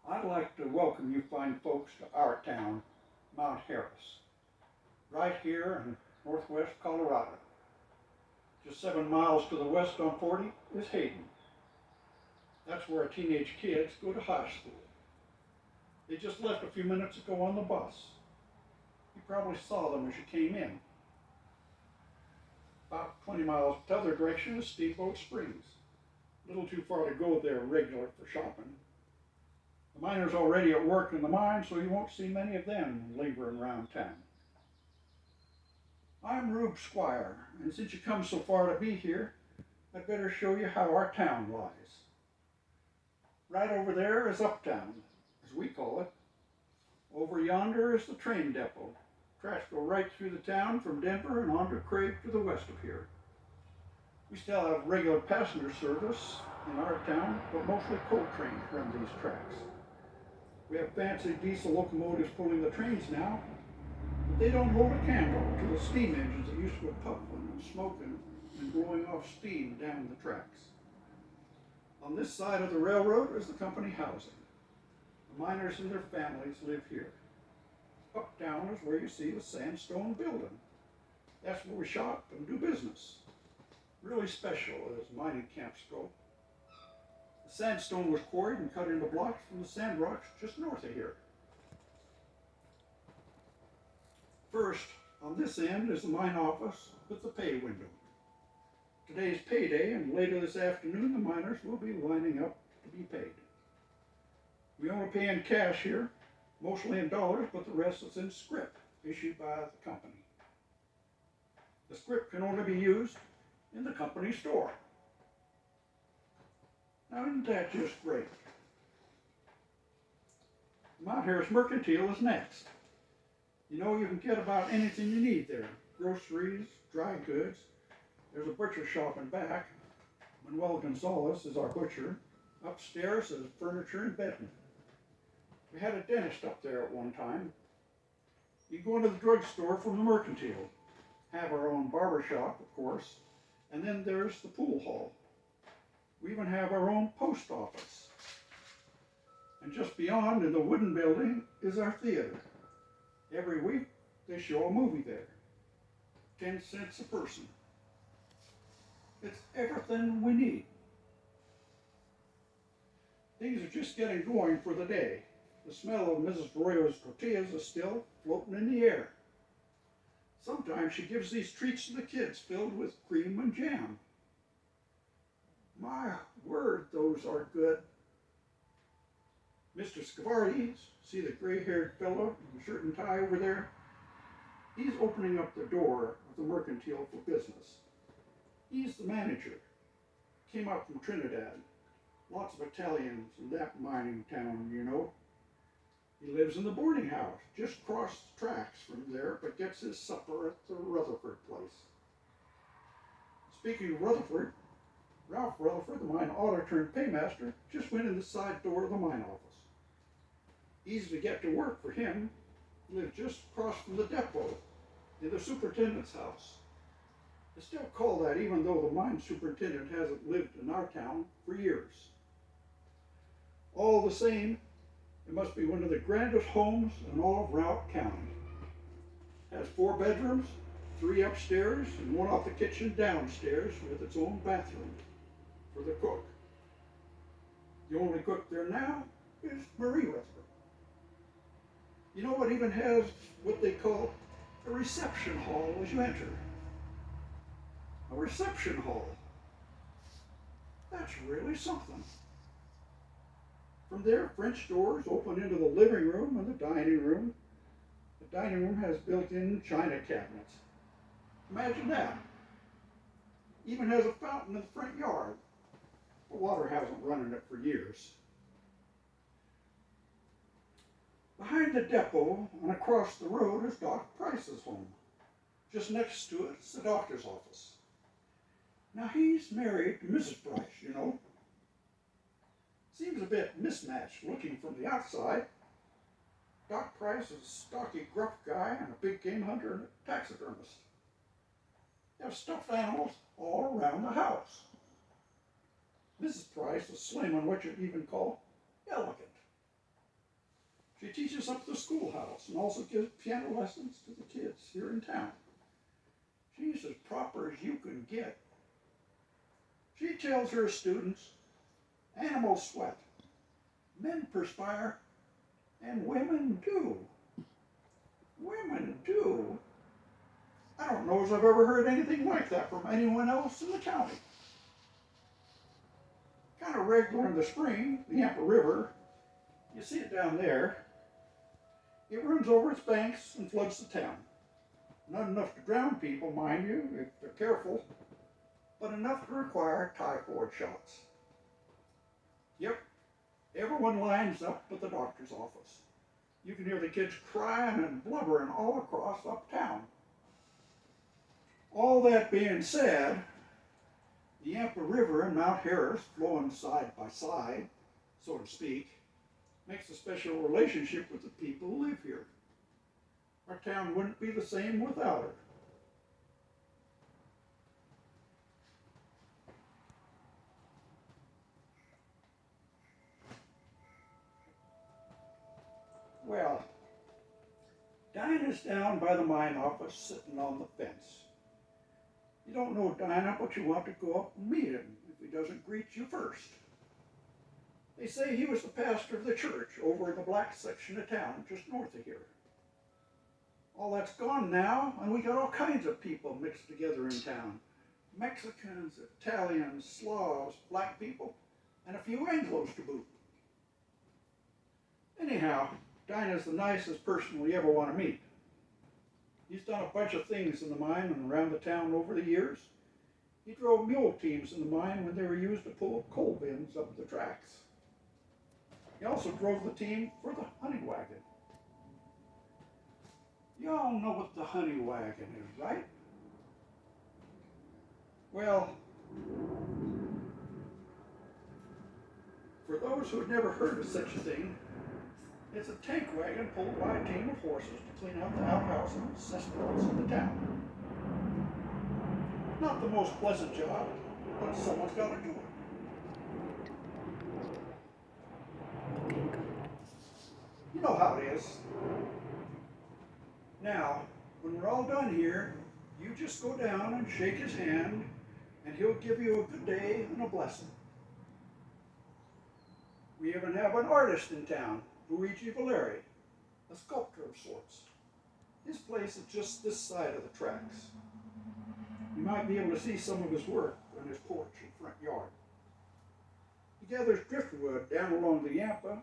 I'd like to welcome you fine folks to our town, Mount Harris, right here in northwest Colorado. Just 7 miles to the west on 40 is Hayden. That's where our teenage kids go to high school. They just left a few minutes ago on the bus. You probably saw them as you came in. About 20 miles the other direction is Steamboat Springs. A little too far to go there regular for shopping. The miners already at work in the mine, so you won't see many of them lingering around town. I'm Rube Squire, and since you come so far to be here, I'd better show you how our town lies. Right over there is Uptown, as we call it. Over yonder is the train depot. Tracks go right through the town from Denver and on to Craig to the west of here. We still have regular passenger service in our town, but mostly coal trains run these tracks. We have fancy diesel locomotives pulling the trains now, but they don't hold a candle to the steam engines that used to go puffing and smoking and blowing off steam down the tracks. On this side of the railroad is the company housing. The miners and their families live here. Uptown is where you see the sandstone building. That's where we shop and do business. Really special as mining camps go. The sandstone was quarried and cut into blocks from the sand rocks just north of here. First, on this end is the mine office with the pay window. Today's payday, and later this afternoon the miners will be lining up to be paid. We only pay in cash here, mostly in dollars, but the rest is in scrip issued by the company. The scrip can only be used in the company store. Now, isn't that just great? Mount Harris Mercantile is next. You know, you can get about anything you need there. Groceries, dry goods. There's a butcher shop in back. Manuel Gonzalez is our butcher. Upstairs is furniture and bedding. We had a dentist up there at one time. You go into the drugstore from the Mercantile. Have our own barber shop, of course. And then there's the pool hall. We even have our own post office. And just beyond in the wooden building is our theater. Every week they show a movie there. 10 cents a person. It's everything we need. Things are just getting going for the day. The smell of Mrs. Royo's tortillas is still floating in the air. Sometimes she gives these treats to the kids filled with cream and jam. My word, those are good. Mr. Scavardi, see the gray-haired fellow in the shirt and tie over there? He's opening up the door of the Mercantile for business. He's the manager. Came up from Trinidad. Lots of Italians in that mining town, you know. He lives in the boarding house, just across the tracks from there, but gets his supper at the Rutherford place. Speaking of Rutherford, Ralph Rutherford, the mine auditor and paymaster, just went in the side door of the mine office. Easy to get to work for him. He lived just across from the depot, in the superintendent's house. They still call that, even though the mine superintendent hasn't lived in our town for years. All the same, it must be one of the grandest homes in all of Routt County. It has 4 bedrooms, 3 upstairs, and 1 off the kitchen downstairs with its own bathroom for the cook. The only cook there now is Marie Rutherford. You know, it even has what they call a reception hall as you enter. A reception hall. That's really something. From there, French doors open into the living room and the dining room. The dining room has built-in china cabinets. Imagine that. Even has a fountain in the front yard. The water hasn't run in it for years. Behind the depot and across the road is Doc Price's home. Just next to it is the doctor's office. Now he's married to Mrs. Price, you know. Seems a bit mismatched looking from the outside. Doc Price is a stocky, gruff guy and a big game hunter and a taxidermist. They have stuffed animals all around the house. Mrs. Price is slim on what you'd even call elegant. She teaches up at the schoolhouse and also gives piano lessons to the kids here in town. She's as proper as you can get. She tells her students, animals sweat, men perspire, and women do. Women do. I don't know as I've ever heard anything like that from anyone else in the county. Kind of regular in the spring, the Yampa River, you see it down there. It runs over its banks and floods the town. Not enough to drown people, mind you, if they're careful, but enough to require typhoid shots. Yep, everyone lines up at the doctor's office. You can hear the kids crying and blubbering all across uptown. All that being said, the Yampa River and Mount Harris, flowing side by side, so to speak, makes a special relationship with the people who live here. Our town wouldn't be the same without it. Well, Dinah's down by the mine office sitting on the fence. You don't know Dinah, but you want to go up and meet him if he doesn't greet you first. They say he was the pastor of the church over in the black section of town, just north of here. All that's gone now, and we got all kinds of people mixed together in town. Mexicans, Italians, Slavs, black people, and a few Anglos to boot. Anyhow, Dinah's the nicest person we ever want to meet. He's done a bunch of things in the mine and around the town over the years. He drove mule teams in the mine when they were used to pull coal bins up the tracks. He also drove the team for the honey wagon. You all know what the honey wagon is, right? Well, for those who had never heard of such a thing, it's a tank wagon pulled by a team of horses to clean out the outhouses and cesspools in the town. Not the most pleasant job, but someone's got to do it. You know how it is. Now, when we're all done here, you just go down and shake his hand, and he'll give you a good day and a blessing. We even have an artist in town, Luigi Valeri, a sculptor of sorts. His place is just this side of the tracks. You might be able to see some of his work on his porch and front yard. He gathers driftwood down along the Yampa.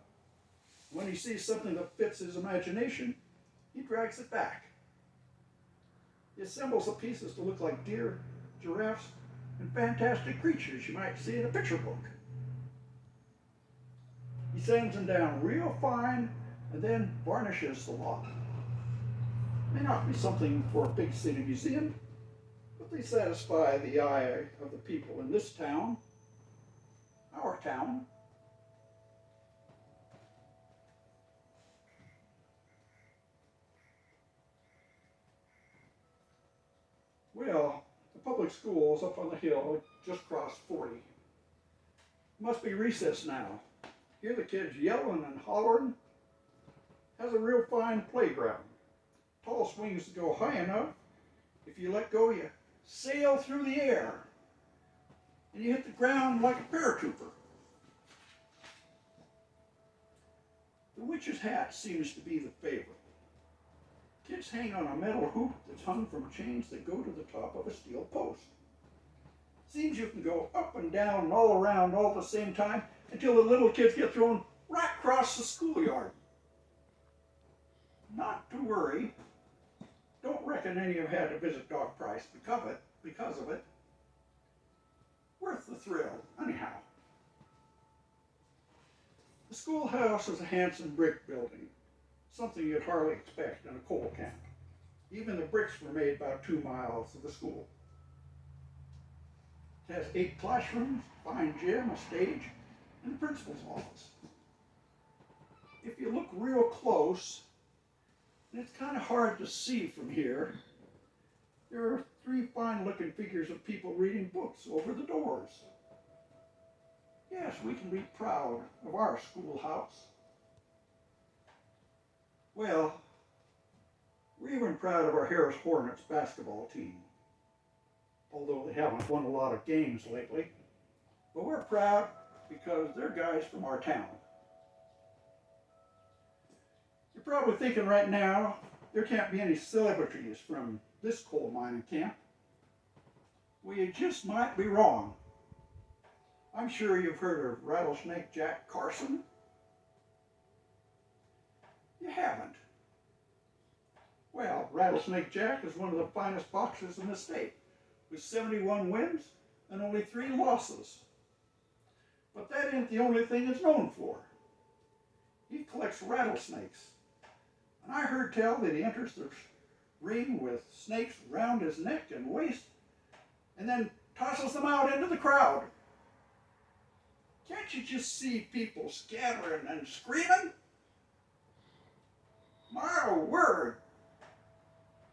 When he sees something that fits his imagination, he drags it back. He assembles the pieces to look like deer, giraffes, and fantastic creatures you might see in a picture book. He sands them down real fine and then varnishes the lot. May not be something for a big city museum, but they satisfy the eye of the people in this town, our town. Well, the public school's up on the hill, just crossed 40. Must be recess now. Hear the kids yelling and hollering. Has a real fine playground. Tall swings that go high enough. If you let go, you sail through the air. And you hit the ground like a paratrooper. The witch's hat seems to be the favorite. Kids hang on a metal hoop that's hung from chains that go to the top of a steel post. Seems you can go up and down and all around all at the same time until the little kids get thrown right across the schoolyard. Not to worry. Don't reckon any have had to visit Dog Price because of it. Worth the thrill, anyhow. The schoolhouse is a handsome brick building, something you'd hardly expect in a coal camp. Even the bricks were made about 2 miles of the school. It has 8 classrooms, a fine gym, a stage, and the principal's office. If you look real close, and it's kind of hard to see from here, there are 3 fine-looking figures of people reading books over the doors. Yes, we can be proud of our schoolhouse. Well, we're even proud of our Harris Hornets basketball team, although they haven't won a lot of games lately. But we're proud because they're guys from our town. You're probably thinking right now, there can't be any celebrities from this coal mining camp. Well, you just might be wrong. I'm sure you've heard of Rattlesnake Jack Carson. You haven't. Well, Rattlesnake Jack is one of the finest boxers in the state, with 71 wins and only 3 losses. But that ain't the only thing he's known for. He collects rattlesnakes. And I heard tell that he enters the ring with snakes round his neck and waist and then tosses them out into the crowd. Can't you just see people scattering and screaming? My word!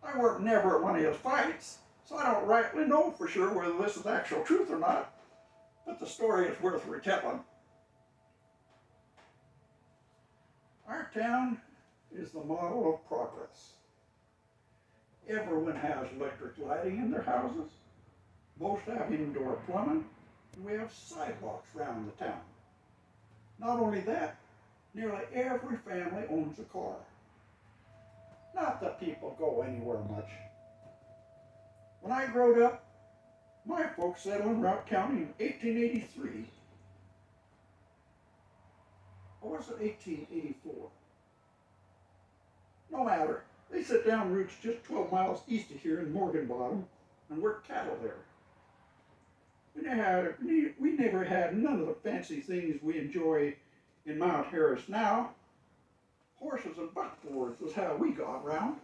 I weren't never at one of his fights, so I don't rightly know for sure whether this is actual truth or not, but the story is worth retelling. Our town is the model of progress. Everyone has electric lighting in their houses. Most have indoor plumbing, and we have sidewalks around the town. Not only that, nearly every family owns a car. Not that people go anywhere much. When I growed up, my folks settled in Routt County in 1883. Or was it 1884? No matter. They set down roots just 12 miles east of here in Morgan Bottom and worked cattle there. We never had none of the fancy things we enjoy in Mount Harris now. Horses and buckboards was how we got around.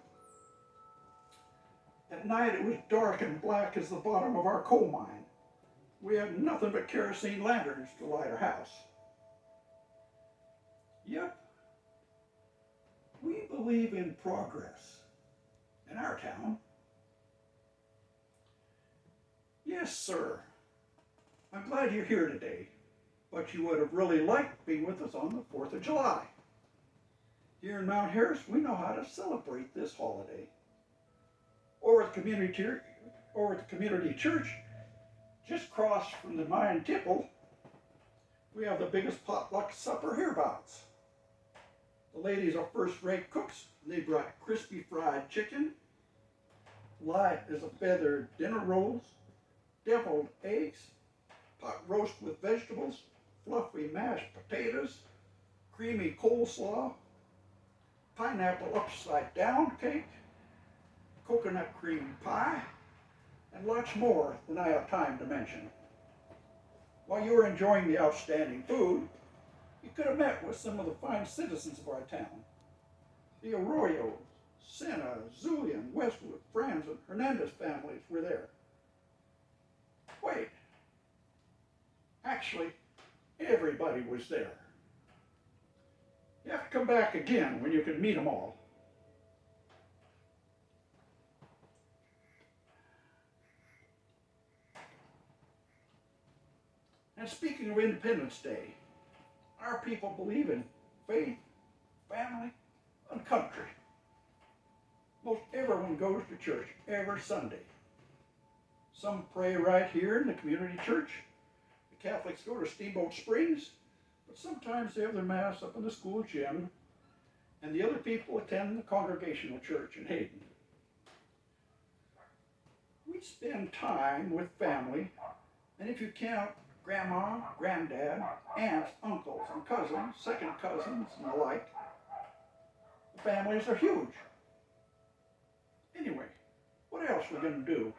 At night it was dark and black as the bottom of our coal mine. We had nothing but kerosene lanterns to light our house. Yep, we believe in progress in our town. Yes, sir. I'm glad you're here today, but you would have really liked being with us on the 4th of July. Here in Mount Harris, we know how to celebrate this holiday. Over at the community church, just across from the mine tipple, we have the biggest potluck supper hereabouts. The ladies are first-rate cooks. They brought crispy fried chicken, light as a feather dinner rolls, deviled eggs, pot roast with vegetables, fluffy mashed potatoes, creamy coleslaw, pineapple upside down cake, coconut cream pie, and lots more than I have time to mention. While you were enjoying the outstanding food, you could have met with some of the fine citizens of our town. The Arroyos, Sena, Zulian, Westwood, Franz, and Hernandez families were there. Wait, actually, everybody was there. You have to come back again when you can meet them all. And speaking of Independence Day, our people believe in faith, family, and country. Most everyone goes to church every Sunday. Some pray right here in the community church. The Catholics go to Steamboat Springs, but sometimes they have their mass up in the school gym, and the other people attend the Congregational Church in Hayden. We spend time with family, and if you count grandma, granddad, aunts, uncles, and cousins, second cousins, and the like, the families are huge. Anyway, what else are we going to do?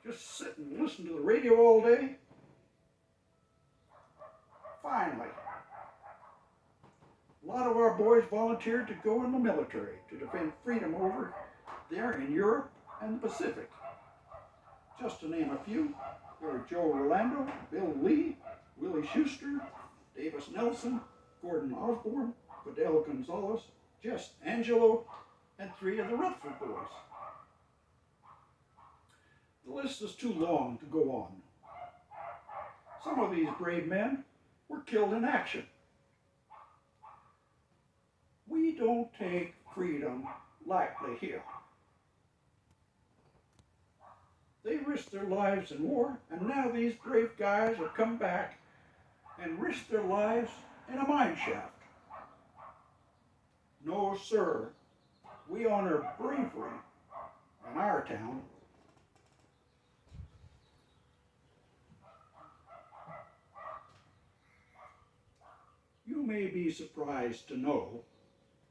Just sit and listen to the radio all day? Finally, a lot of our boys volunteered to go in the military to defend freedom over there in Europe and the Pacific. Just to name a few, there were Joe Rolando, Bill Lee, Willie Schuster, Davis Nelson, Gordon Osborne, Fidel Gonzalez, Jess Angelo, and 3 of the Rutherford boys. The list is too long to go on. Some of these brave men were killed in action. We We don't take freedom lightly here. They risked their lives in war, and now these brave guys have come back and risked their lives in a mine shaft. No, sir, we honor bravery in our town. You may be surprised to know,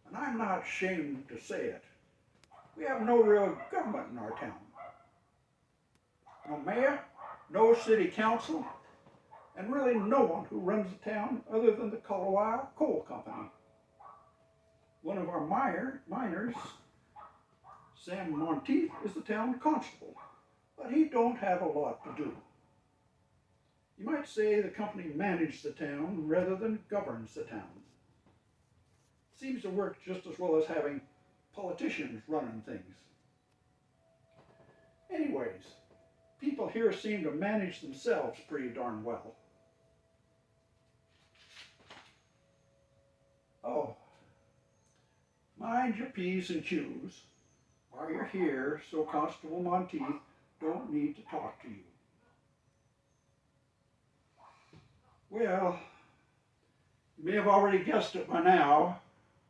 and I'm not ashamed to say it, we have no real government in our town. No mayor, no city council, and really no one who runs the town other than the Colorado Coal Company. One of our miners, Sam Monteith, is the town constable, but he don't have a lot to do. You might say the company manages the town rather than governs the town. It seems to work just as well as having politicians running things. Anyways, people here seem to manage themselves pretty darn well. Oh, mind your P's and Q's while you're here so Constable Monteith don't need to talk to you. Well, you may have already guessed it by now,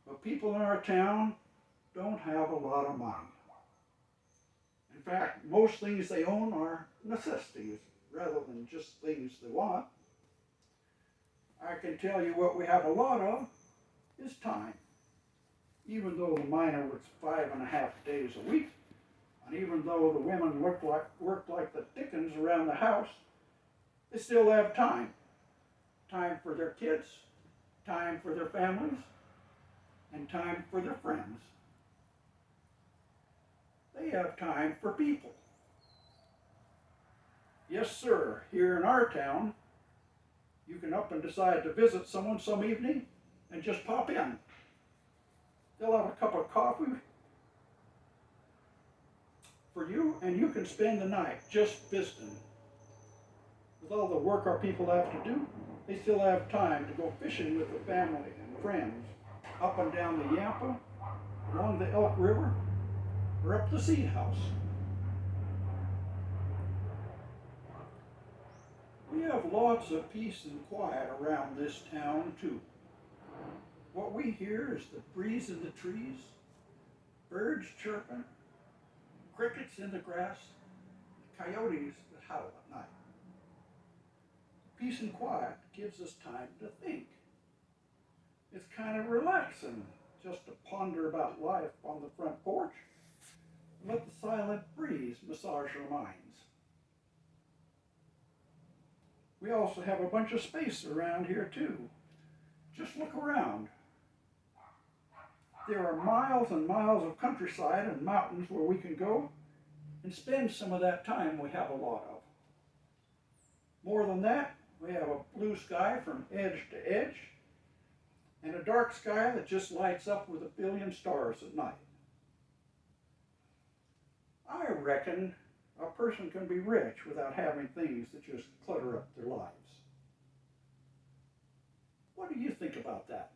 but people in our town don't have a lot of money. In fact, most things they own are necessities rather than just things they want. I can tell you what we have a lot of is time. Even though the miner works 5.5 days a week, and even though the women work like the dickens around the house, they still have time. Time for their kids, time for their families, and time for their friends. They have time for people. Yes, sir, here in our town, you can up and decide to visit someone some evening and just pop in. They'll have a cup of coffee for you, and you can spend the night just visiting. With all the work our people have to do, they still have time to go fishing with the family and friends up and down the Yampa, along the Elk River, or up the Seed House. We have lots of peace and quiet around this town too. What we hear is the breeze in the trees, birds chirping, crickets in the grass, coyotes that howl at night. Peace and quiet gives us time to think. It's kind of relaxing just to ponder about life on the front porch and let the silent breeze massage our minds. We also have a bunch of space around here too. Just look around. There are miles and miles of countryside and mountains where we can go and spend some of that time we have a lot of. More than that, we have a blue sky from edge to edge and a dark sky that just lights up with 1 billion stars at night. I reckon a person can be rich without having things that just clutter up their lives. What do you think about that?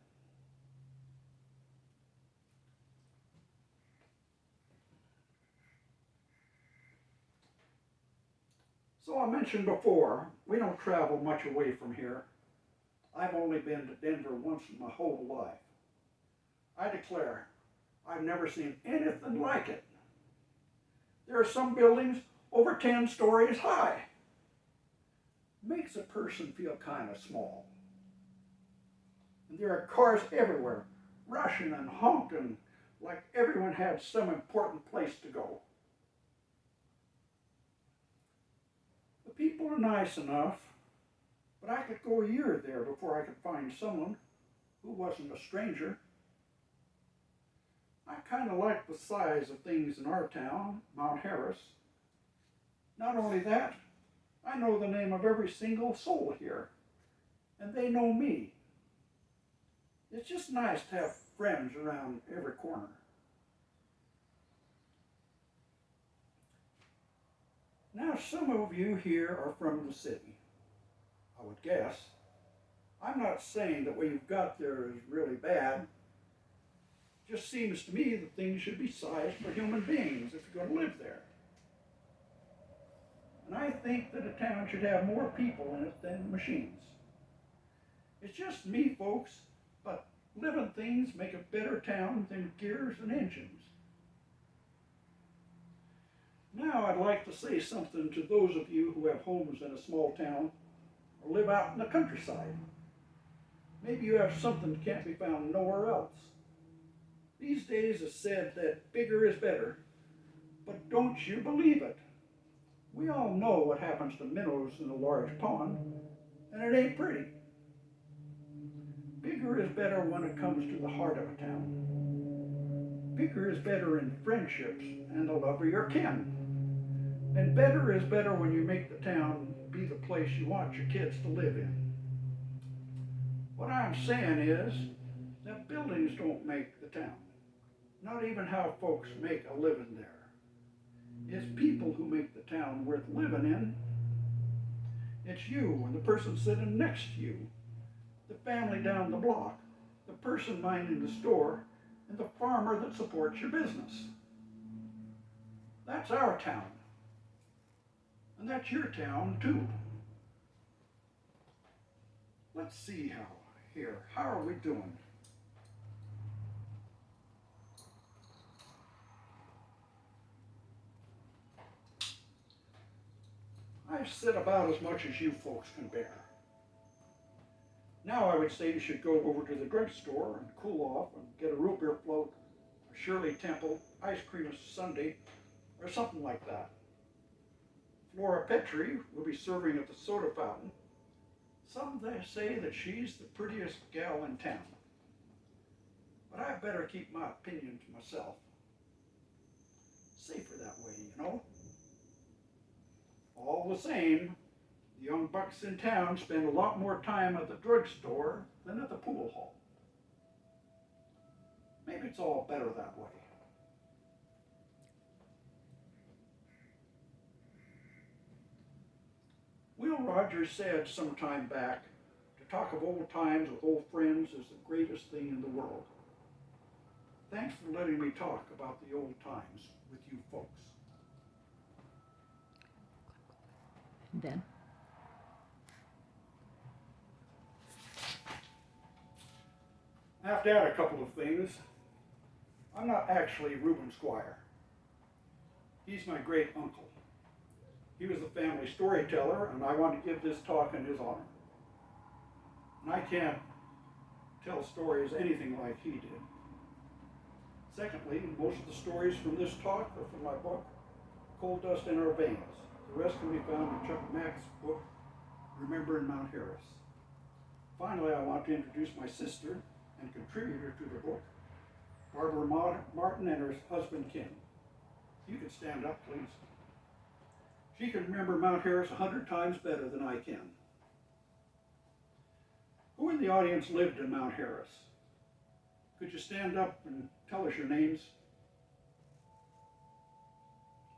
So I mentioned before, we don't travel much away from here. I've only been to Denver once in my whole life. I declare, I've never seen anything like it. There are some buildings over 10 stories high. Makes a person feel kind of small. And there are cars everywhere, rushing and honking like everyone had some important place to go. The people are nice enough, but I could go a year there before I could find someone who wasn't a stranger. I kind of like the size of things in our town, Mount Harris. Not only that, I know the name of every single soul here, and they know me. It's just nice to have friends around every corner. Now, some of you here are from the city, I would guess. I'm not saying that what you've got there is really bad. Just seems to me that things should be sized for human beings if you're going to live there. And I think that a town should have more people in it than machines. It's just me, folks, but living things make a better town than gears and engines. Now I'd like to say something to those of you who have homes in a small town or live out in the countryside. Maybe you have something that can't be found nowhere else. These days it's said that bigger is better, but don't you believe it? We all know what happens to minnows in a large pond, and it ain't pretty. Bigger is better when it comes to the heart of a town. Bigger is better in friendships and the love of your kin. And better is better when you make the town be the place you want your kids to live in. What I'm saying is that buildings don't make the town. Not even how folks make a living there. It's people who make the town worth living in. It's you and the person sitting next to you, the family down the block, the person minding the store, and the farmer that supports your business. That's our town. And that's your town too. Let's see how are we doing? I've said about as much as you folks can bear. Now I would say you should go over to the drugstore and cool off and get a root beer float, a Shirley Temple, ice cream sundae, or something like that. Flora Petrie will be serving at the soda fountain. Some they say that she's the prettiest gal in town. But I better keep my opinion to myself. Safer that way, you know. All the same, the young bucks in town spend a lot more time at the drugstore than at the pool hall. Maybe it's all better that way. Will Rogers said some time back, to talk of old times with old friends is the greatest thing in the world. Thanks for letting me talk about the old times with you folks. And then? I have to add a couple of things. I'm not actually Reuben Squire. He's my great uncle. He was the family storyteller, and I want to give this talk in his honor. And I can't tell stories anything like he did. Secondly, most of the stories from this talk are from my book, Coal Dust in Our Veins. The rest can be found in Chuck Mack's book, Remembering Mount Harris. Finally, I want to introduce my sister and contributor to the book, Barbara Martin, and her husband, Ken. You can stand up, please. She can remember Mount Harris 100 times better than I can. Who in the audience lived in Mount Harris? Could you stand up and tell us your names?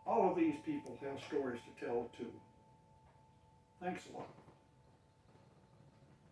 All of these people have stories to tell too. Thanks a lot.